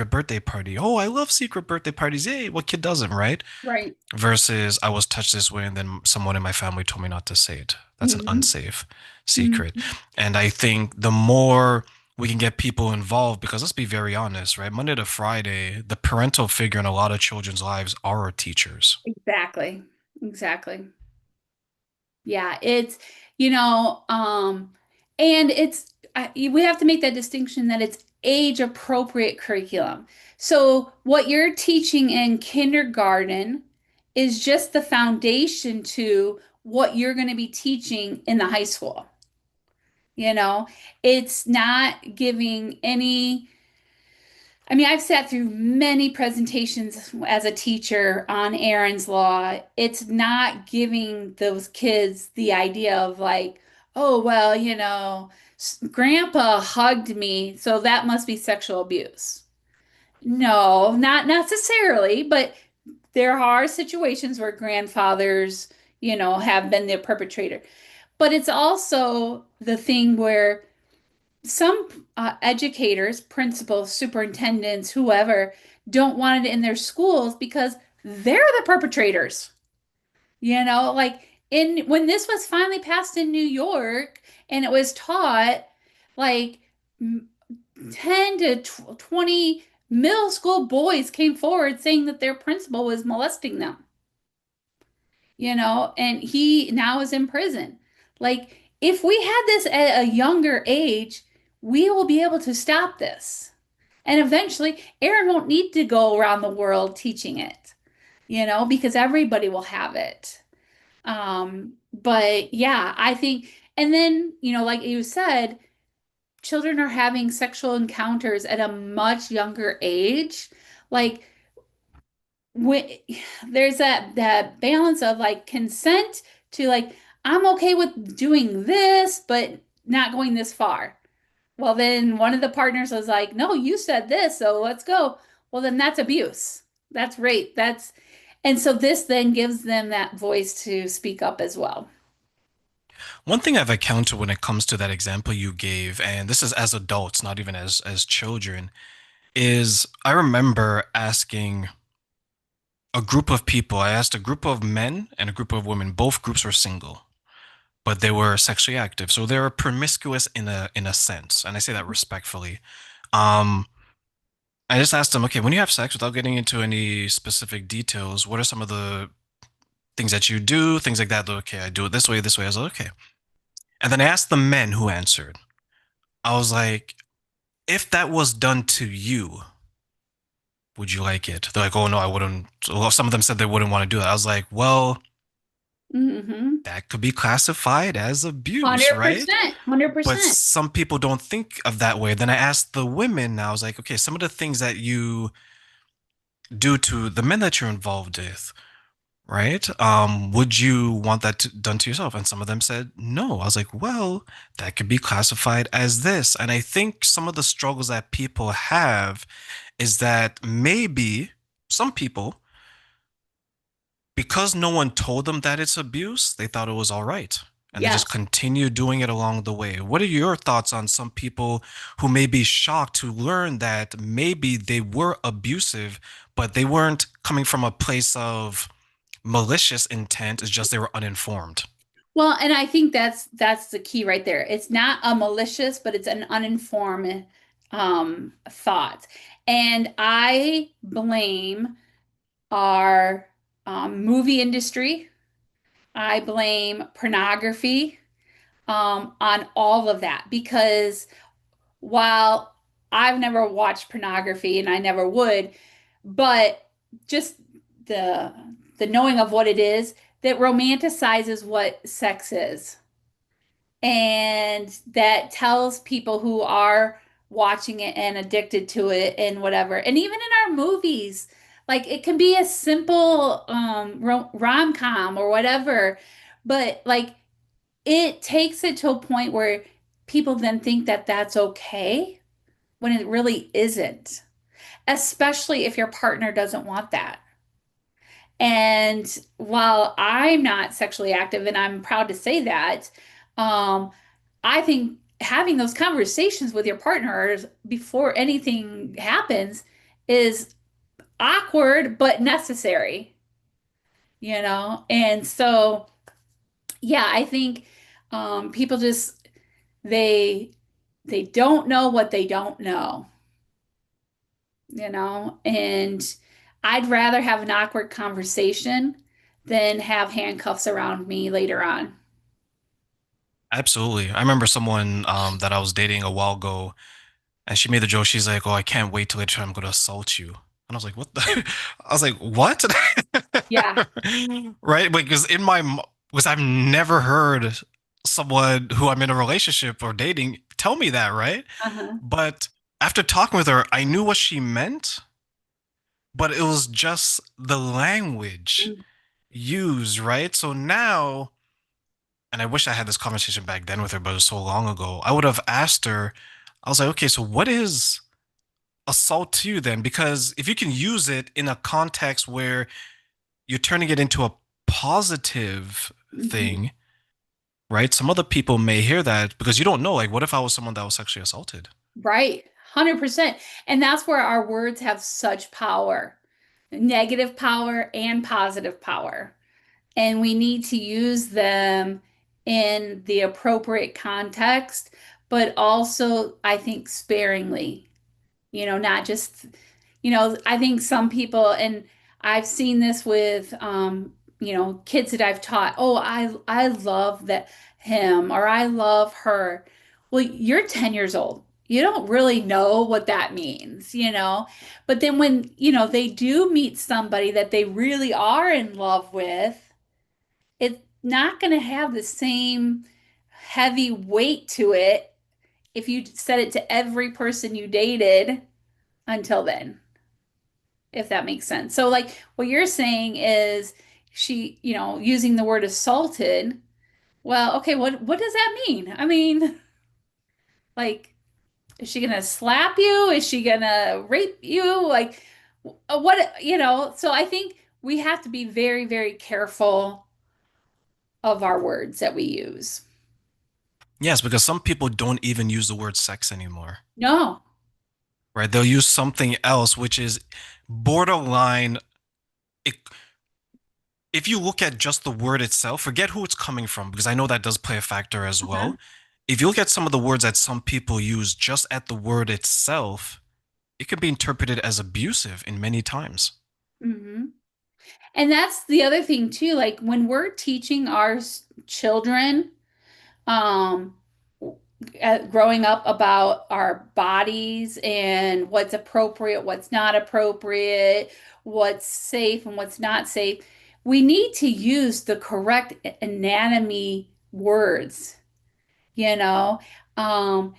birthday party. Oh, I love secret birthday parties. Yay, what kid doesn't, right? Right. Versus I was touched this way and then someone in my family told me not to say it. That's an Hmm. unsafe secret. Hmm. And I think the more we can get people involved, because let's be very honest, right? Monday to Friday, the parental figure in a lot of children's lives are our teachers. Exactly. Exactly. Yeah, it's, you know, and we have to make that distinction that it's age appropriate curriculum. So what you're teaching in kindergarten is just the foundation to what you're going to be teaching in the high school. You know, it's not giving any. I mean, I've sat through many presentations as a teacher on Aaron's Law. It's not giving those kids the idea of like, oh, well, grandpa hugged me, so that must be sexual abuse. No, not necessarily, but there are situations where grandfathers, have been the perpetrator. But it's also the thing where some educators, principals, superintendents, whoever, don't want it in their schools because they're the perpetrators. Like in when this was finally passed in New York and it was taught, like 10 to 20 middle school boys came forward saying that their principal was molesting them, and he now is in prison. Like, if we had this at a younger age, we will be able to stop this. And eventually, Aaron won't need to go around the world teaching it, because everybody will have it. But yeah, I think, and then, like you said, children are having sexual encounters at a much younger age. Like, when there's that balance of like consent to like I'm okay with doing this but not going this far. Well, then one of the partners was like, no, you said this, so let's go. Well, then that's abuse. That's rape. And so this then gives them that voice to speak up as well. One thing I've encountered when it comes to that example you gave, and this is as adults, not even as children, is I remember asking a group of people. I asked a group of men and a group of women. Both groups were single, but they were sexually active. So they were promiscuous in a sense. And I say that respectfully. Um, I just asked them, okay, when you have sex, without getting into any specific details, what are some of the things that you do, things like that? Okay, I do it this way, this way. I was like, okay. And then I asked the men who answered. I was like, if that was done to you, would you like it? They're like, oh no, I wouldn't. Well, some of them said they wouldn't want to do that. I was like, well, Mm-hmm. that could be classified as abuse, right? 100%. But 100%. some people don't think of that way. Then I asked the women, now I was like, okay, some of the things that you do to the men that you're involved with, right? Would you want that done to yourself? And some of them said no. I was like, well, that could be classified as this. And I think some of the struggles that people have is that maybe some people, because no one told them that it's abuse, they thought it was all right. And they just Yes. continue doing it along the way. What are your thoughts on some people who may be shocked to learn that maybe they were abusive, but they weren't coming from a place of malicious intent? It's just they were uninformed. Well, and I think that's the key right there. It's not a malicious, but it's an uninformed thought. And I blame our movie industry. I blame pornography on all of that because while I've never watched pornography and I never would, but just the the knowing of what it is that romanticizes what sex is. And that tells people who are watching it and addicted to it and whatever. And even in our movies, like it can be a simple rom-com or whatever, but like it takes it to a point where people then think that that's okay when it really isn't, especially if your partner doesn't want that. And while I'm not sexually active, and I'm proud to say that, um, I think having those conversations with your partners before anything happens is awkward but necessary, you know? And so, yeah, I think people just they they don't know what they don't know, you know? And I'd rather have an awkward conversation than have handcuffs around me later on. Absolutely. I remember someone that I was dating a while ago, and she made the joke. She's like, "Oh, I can't wait till later time I'm gonna assault you." And I was like, "What the?" I was like, "What?" Yeah. Right? Because because I've never heard someone who I'm in a relationship or dating tell me that, right? Uh-huh. But after talking with her, I knew what she meant, but it was just the language Mm. used, right? So now, and I wish I had this conversation back then with her, but it was so long ago. I would have asked her, I was like, okay, so what is assault to you then? Because if you can use it in a context where you're turning it into a positive Mhm. thing, right? Some other people may hear that because you don't know. Like, what if I was someone that was sexually assaulted? Right. 100%. And that's where our words have such power, negative power and positive power. And we need to use them in the appropriate context, but also, I think, sparingly. Not just, I think some people, and I've seen this with, kids that I've taught, oh, I love that him or I love her. Well, you're 10 years old. You don't really know what that means. But then when, they do meet somebody that they really are in love with, it's not going to have the same heavy weight to it if you said it to every person you dated until then, if that makes sense. So, like, what you're saying is she, using the word assaulted. Well, okay, what does that mean? I mean, like, is she gonna slap you? Is she gonna rape you? Like, what? So I think we have to be very, very careful of our words that we use. Yes, because some people don't even use the word sex anymore, No. right? They'll use something else, which is borderline. It, if you look at just the word itself, forget who it's coming from, because I know that does play a factor as Uh-huh. well. If you look at some of the words that some people use just at the word itself, it can be interpreted as abusive in many times. Hmm. And that's the other thing too. Like when we're teaching our children, um, growing up about our bodies and what's appropriate, what's not appropriate, what's safe and what's not safe, we need to use the correct anatomy words, you know. Um,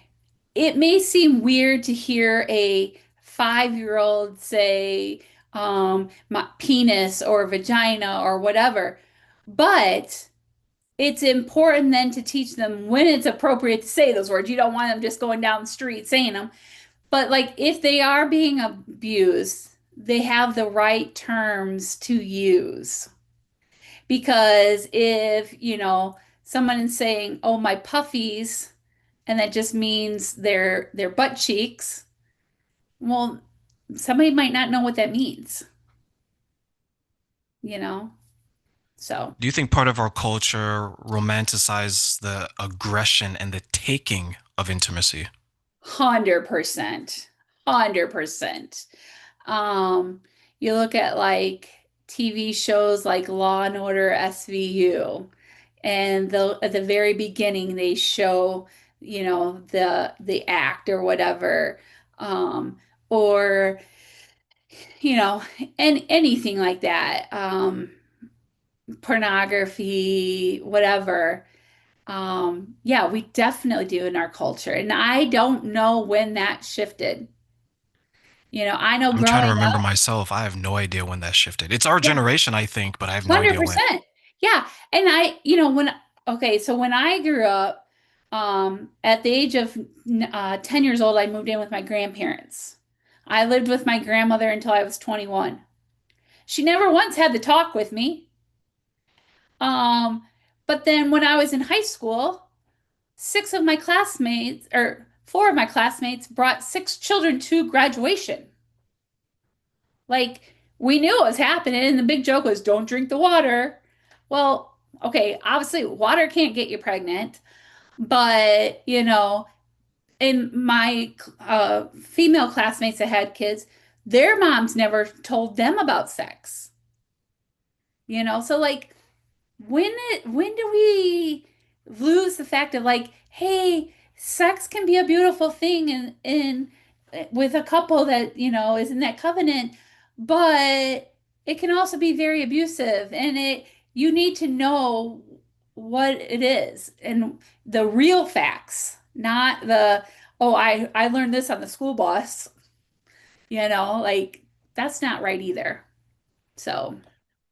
it may seem weird to hear a 5-year-old say my penis or vagina or whatever, but it's important then to teach them when it's appropriate to say those words. You don't want them just going down the street saying them. But like if they are being abused, they have the right terms to use. Because if, someone is saying, "Oh, my puffies," and that just means their butt cheeks, well, somebody might not know what that means, you know? So, Do you think part of our culture romanticizes the aggression and the taking of intimacy? 100%. 100%. Um, you look at like TV shows like Law and Order SVU, and at the very beginning they show, the act or whatever. um, or, you know, and anything like that, pornography, whatever. Yeah, we definitely do in our culture. And I don't know when that shifted. I know I'm trying to growing remember up, myself. I have no idea when that shifted. It's our yeah, generation, I think, but I have no idea when. 100%. Yeah. And okay, so when I grew up, at the age of 10 years old, I moved in with my grandparents. I lived with my grandmother until I was 21. She never once had to talk with me. Um, but then when I was in high school, four of my classmates brought six children to graduation. Like, we knew it was happening, and the big joke was, don't drink the water. Well, okay, obviously, water can't get you pregnant, but, in my female classmates that had kids, their moms never told them about sex. So like, when do we lose the fact of like, hey, sex can be a beautiful thing in with a couple that, is in that covenant, but it can also be very abusive, and it you need to know what it is and the real facts, not the, oh, I learned this on the school bus, like, that's not right either. So,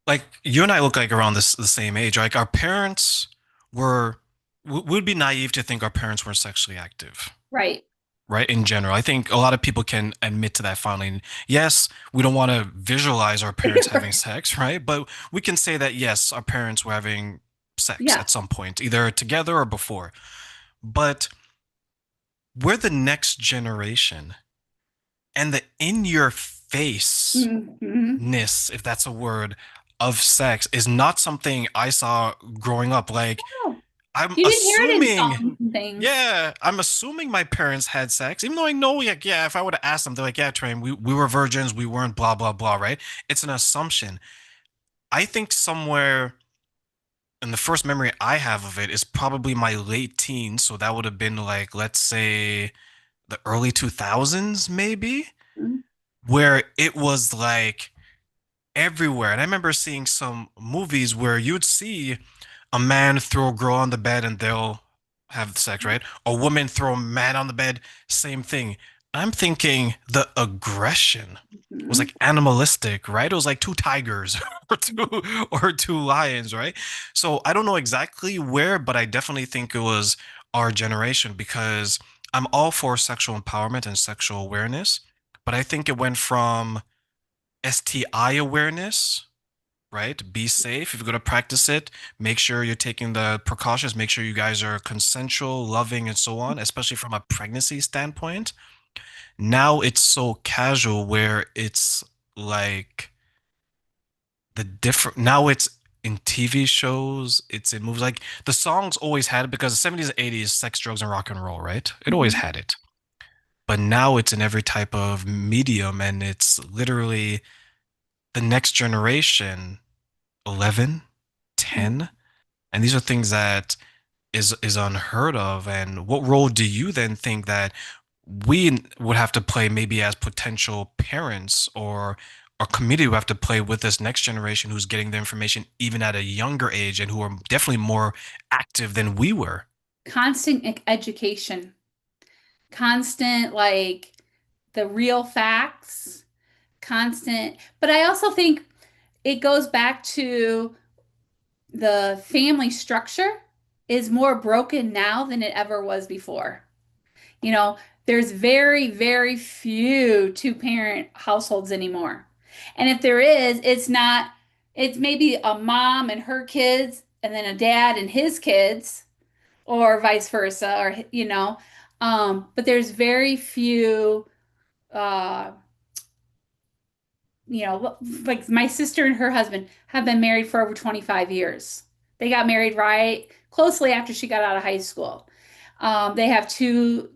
Like you and I look like around the same age. Like our parents were, would be naive to think our parents weren't sexually active, right. right? In general, I think a lot of people can admit to that finally. And yes, we don't want to visualize our parents having sex, right? But we can say that yes, our parents were having sex Yeah. at some point, either together or before. But we're the next generation, and the in your face Hmm. ness, if that's a word, of sex is not something I saw growing up. Like, Oh, I'm you didn't hear it in assuming, songs and things. yeah, I'm assuming my parents had sex, even though I know, like, yeah, if I would have asked them, they're like, yeah, Train, we were virgins, we weren't blah, blah, blah, right? It's an assumption. I think somewhere in the first memory I have of it is probably my late teens. So that would have been like, let's say the early 2000s, maybe, Mhm. where it was like, everywhere. And I remember seeing some movies where you'd see a man throw a girl on the bed and they'll have sex, right? A woman throw a man on the bed, same thing. I'm thinking the aggression was Mhm. like animalistic, right? It was like two tigers or two lions, right? So I don't know exactly where, but I definitely think it was our generation because I'm all for sexual empowerment and sexual awareness, but I think it went from STI awareness, right? Be safe. If you're going to practice it, make sure you're taking the precautions, make sure you guys are consensual, loving, and so on, especially from a pregnancy standpoint. Now it's so casual where it's like now it's in TV shows, it's in movies. Like the songs always had it because the 70s and 80s, sex, drugs, and rock and roll, right? It always Mhm. had it. But now it's in every type of medium and it's literally the next generation 11, Mhm. 10, and these are things that is unheard of. And what role do you then think that we would have to play maybe as potential parents or our community would have to play with this next generation who's getting the information even at a younger age and who are definitely more active than we were? Constant education, constant, like, the real facts, constant. But I also think it goes back to the family structure is more broken now than it ever was before. You know, there's very, very few two-parent households anymore. And if there is, it's maybe a mom and her kids, and then a dad and his kids, or vice versa, or, but there's very few, uh, like my sister and her husband have been married for over 25 years. They got married right closely after she got out of high school. They have two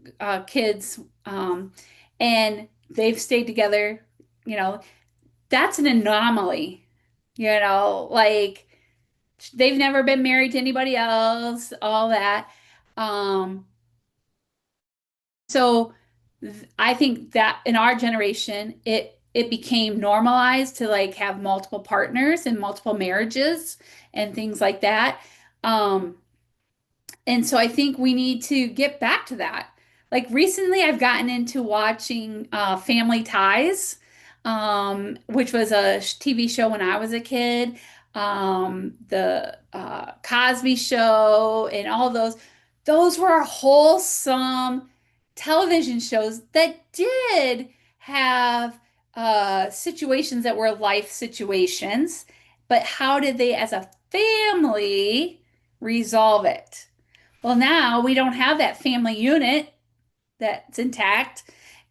kids, and they've stayed together. You know, that's an anomaly. Like, they've never been married to anybody else, all that. Um, so I think that in our generation, it became normalized to like have multiple partners and multiple marriages and things like that. Um, and so I think we need to get back to that. Like recently, I've gotten into watching Family Ties, which was a TV show when I was a kid, the Cosby Show, and all those. Those were wholesome television shows that did have situations that were life situations, but how did they, as a family, resolve it? Well, now we don't have that family unit that's intact.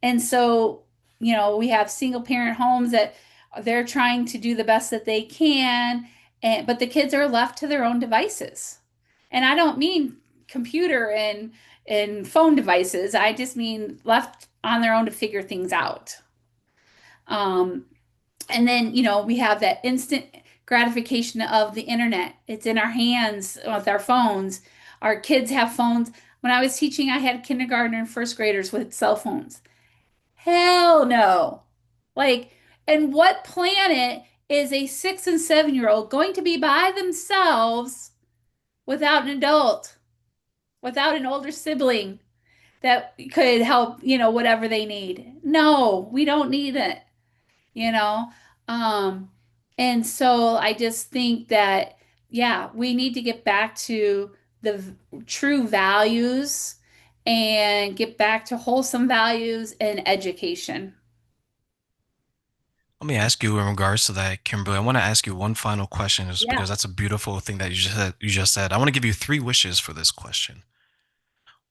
And so, we have single parent homes that they're trying to do the best that they can, but the kids are left to their own devices. And I don't mean computer and phone devices. I just mean left on their own to figure things out. Um, and then, we have that instant gratification of the internet. It's in our hands with our phones. Our kids have phones. When I was teaching, I had kindergartner and first graders with cell phones. Hell no. Like, and what planet is a 6 and 7-year-old going to be by themselves without an adult, without an older sibling that could help, whatever they need? No, we don't need it you know um and so I just think that, yeah, we need to get back to the true values and get back to wholesome values and education. Let me ask you in regards to that, Kimberly. I want to ask you one final question, just Yeah. because that's a beautiful thing that you just said. I want to give you three wishes for this question.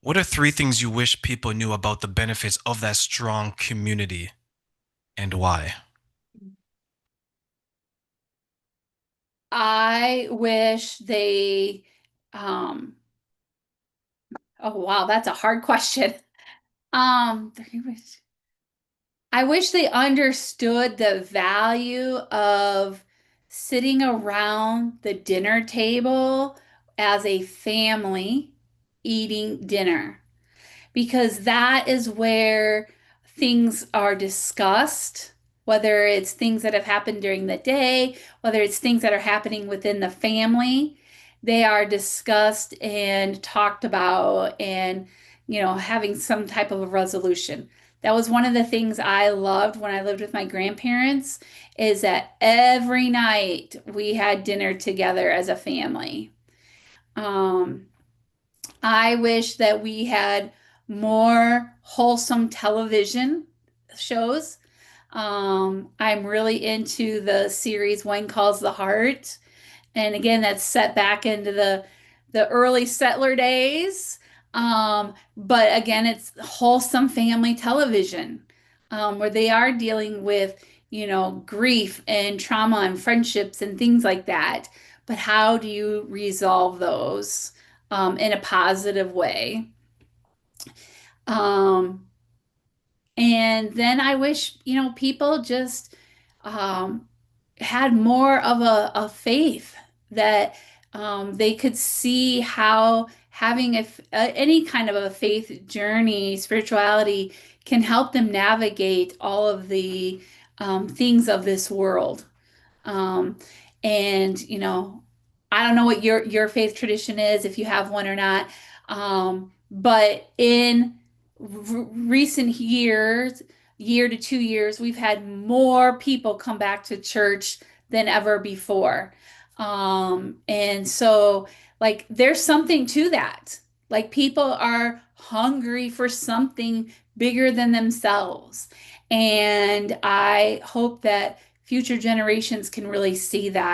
What are three things you wish people knew about the benefits of that strong community and why? I wish they um oh wow, that's a hard question. Three wish- I wish they understood the value of sitting around the dinner table as a family eating dinner, because that is where things are discussed, whether it's things that have happened during the day, whether it's things that are happening within the family. They are discussed and talked about and, having some type of a resolution. That was one of the things I loved when I lived with my grandparents, is that every night we had dinner together as a family. Um, I wish that we had more wholesome television shows. I'm really into the series One Calls the Heart. And again, that's set back into the early settler days. But again, it's wholesome family television, where they are dealing with, grief and trauma and friendships and things like that. But how do you resolve those, in a positive way? Um, and then I wish, people just um, had more of a faith that they could see how having any kind of a faith journey, spirituality, can help them navigate all of the things of this world. Um, and I don't know what your faith tradition is, if you have one or not. But in recent years, year to 2 years, we've had more people come back to church than ever before. And so, like, there's something to that. Like, people are hungry for something bigger than themselves. And I hope that future generations can really see that.